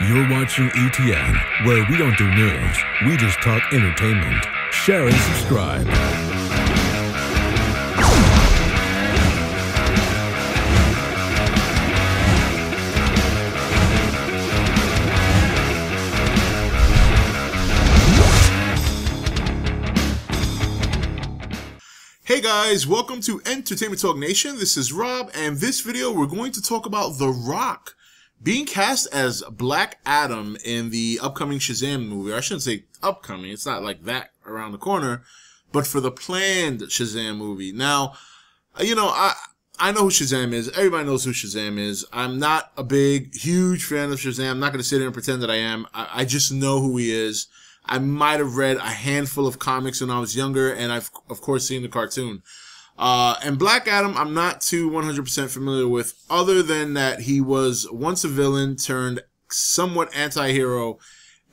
You're watching E.T.N, where we don't do news, we just talk entertainment. Share and subscribe. Hey guys, welcome to Entertainment Talk Nation. This is Rob, and this video we're going to talk about The Rock being cast as Black Adam in the upcoming Shazam movie. I shouldn't say upcoming, it's not like that around the corner, but for the planned Shazam movie. Now, you know, I know who Shazam is. Everybody knows who Shazam is. I'm not a big, huge fan of Shazam. I'm not going to sit here and pretend that I am. I just know who he is. I might have read a handful of comics when I was younger, and I've, of course, seen the cartoon. And Black Adam, I'm not too 100% familiar with, other than that he was once a villain turned somewhat anti-hero,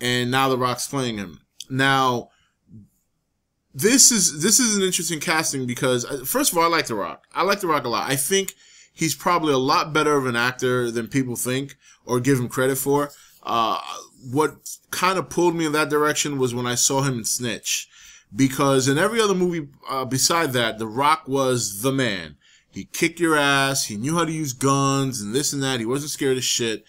and now The Rock's playing him. Now, this is an interesting casting because, first of all, I like The Rock. I like The Rock a lot. I think he's probably a lot better of an actor than people think or give him credit for. What kind of pulled me in that direction was when I saw him in Snitch. Because in every other movie beside that, The Rock was the man. He kicked your ass, he knew how to use guns and this and that, he wasn't scared of shit.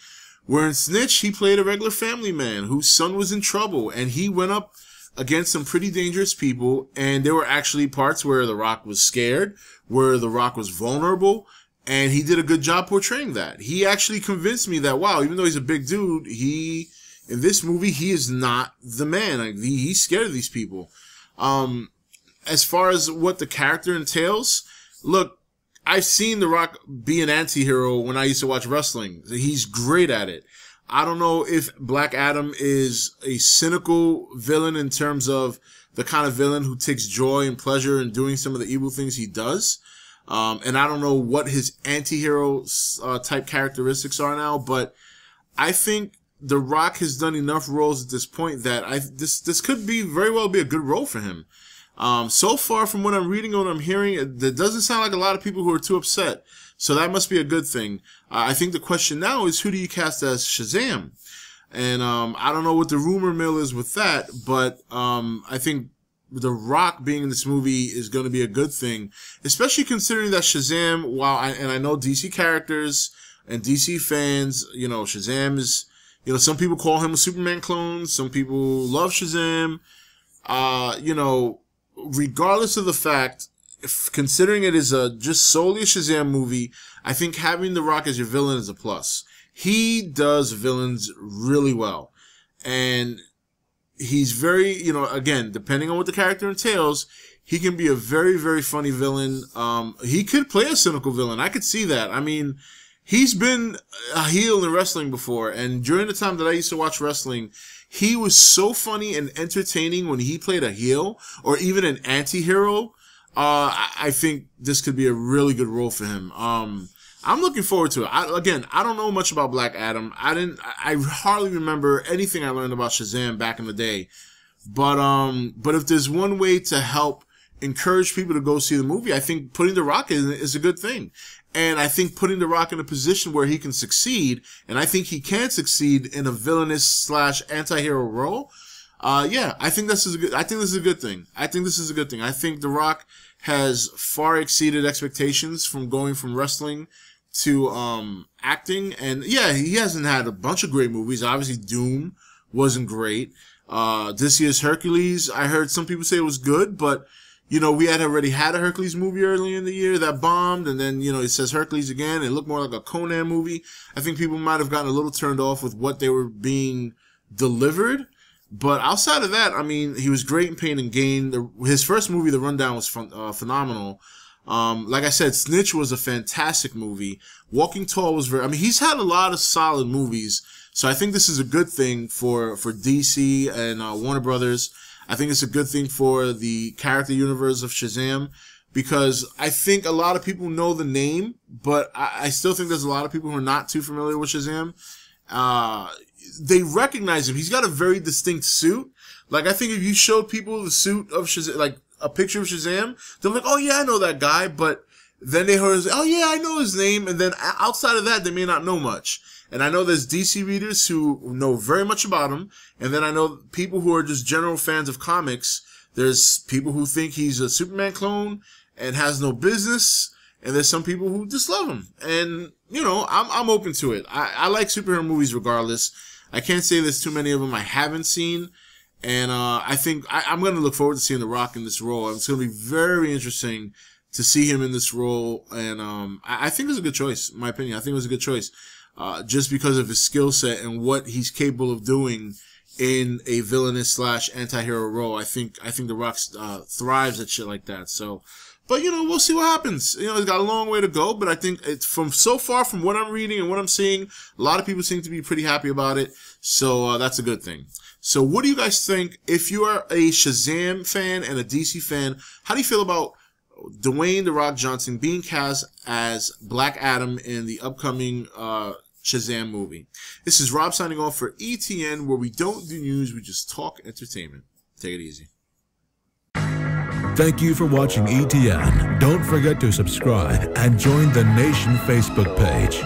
Where in Snitch, he played a regular family man whose son was in trouble, and he went up against some pretty dangerous people, and there were actually parts where The Rock was scared, where The Rock was vulnerable, and he did a good job portraying that. He actually convinced me that, wow, even though he's a big dude, in this movie, he is not the man. Like, he's scared of these people. As far as what the character entails, look, I've seen The Rock be an anti-hero when I used to watch wrestling. He's great at it. I don't know if Black Adam is a cynical villain in terms of the kind of villain who takes joy and pleasure in doing some of the evil things he does. And I don't know what his anti-hero type characteristics are now, but I think The Rock has done enough roles at this point that this could very well be a good role for him. So far from what I'm reading and what I'm hearing, it doesn't sound like a lot of people who are too upset. So that must be a good thing. I think the question now is, who do you cast as Shazam? And I don't know what the rumor mill is with that, but I think The Rock being in this movie is going to be a good thing, especially considering that Shazam, and I know DC characters and DC fans, you know, Shazam is, you know, some people call him a Superman clone. Some people love Shazam. You know, regardless of the fact, considering it is just solely a Shazam movie, I think having The Rock as your villain is a plus. He does villains really well. And he's very, you know, again, depending on what the character entails, he can be a very, very funny villain. He could play a cynical villain. I could see that. I mean, he's been a heel in wrestling before, and during the time that I used to watch wrestling, he was so funny and entertaining when he played a heel or even an anti-hero. I think this could be a really good role for him. I'm looking forward to it. I don't know much about Black Adam. I hardly remember anything I learned about Shazam back in the day. But if there's one way to help encourage people to go see the movie, I think putting The Rock in is a good thing. And I think putting The Rock in a position where he can succeed, and I think he can succeed in a villainous / anti-hero role. Yeah, I think this is a good thing. I think The Rock has far exceeded expectations from going from wrestling to acting. And yeah, he hasn't had a bunch of great movies. Obviously, Doom wasn't great. This year's Hercules, I heard some people say it was good, but you know, we had already had a Hercules movie earlier in the year that bombed, and then, you know, it says Hercules again. It looked more like a Conan movie. I think people might have gotten a little turned off with what they were being delivered. But outside of that, I mean, he was great in Pain and Gain. His first movie, The Rundown, was phenomenal. Like I said, Snitch was a fantastic movie. Walking Tall was I mean, he's had a lot of solid movies. So I think this is a good thing for DC and Warner Brothers. I think it's a good thing for the character universe of Shazam, because I think a lot of people know the name, but I still think there's a lot of people who are not too familiar with Shazam. They recognize him. He's got a very distinct suit. Like, I think if you showed people the suit of Shazam, like a picture of Shazam, they're like, oh yeah, I know that guy, but then they heard, oh yeah, I know his name, and then outside of that, they may not know much. And I know there's DC readers who know very much about him, and then I know people who are just general fans of comics. There's people who think he's a Superman clone and has no business, and there's some people who just love him. And, you know, I'm open to it. I like superhero movies regardless. I can't say there's too many of them I haven't seen. And I think I'm going to look forward to seeing The Rock in this role. It's going to be very interesting to see him in this role. And I think it was a good choice, in my opinion. I think it was a good choice just because of his skill set and what he's capable of doing in a villainous / anti-hero role. I think The Rock thrives at shit like that. So, but you know, we'll see what happens. You know, he's got a long way to go, but I think it's from what I'm reading and what I'm seeing, a lot of people seem to be pretty happy about it. So that's a good thing. So what do you guys think? If you are a Shazam fan and a DC fan, how do you feel about Dwayne "The Rock" Johnson being cast as Black Adam in the upcoming Shazam movie? This is Rob signing off for E.T.N, where we don't do news, we just talk entertainment. Take it easy. Thank you for watching E.T.N. Don't forget to subscribe and join the Nation Facebook page.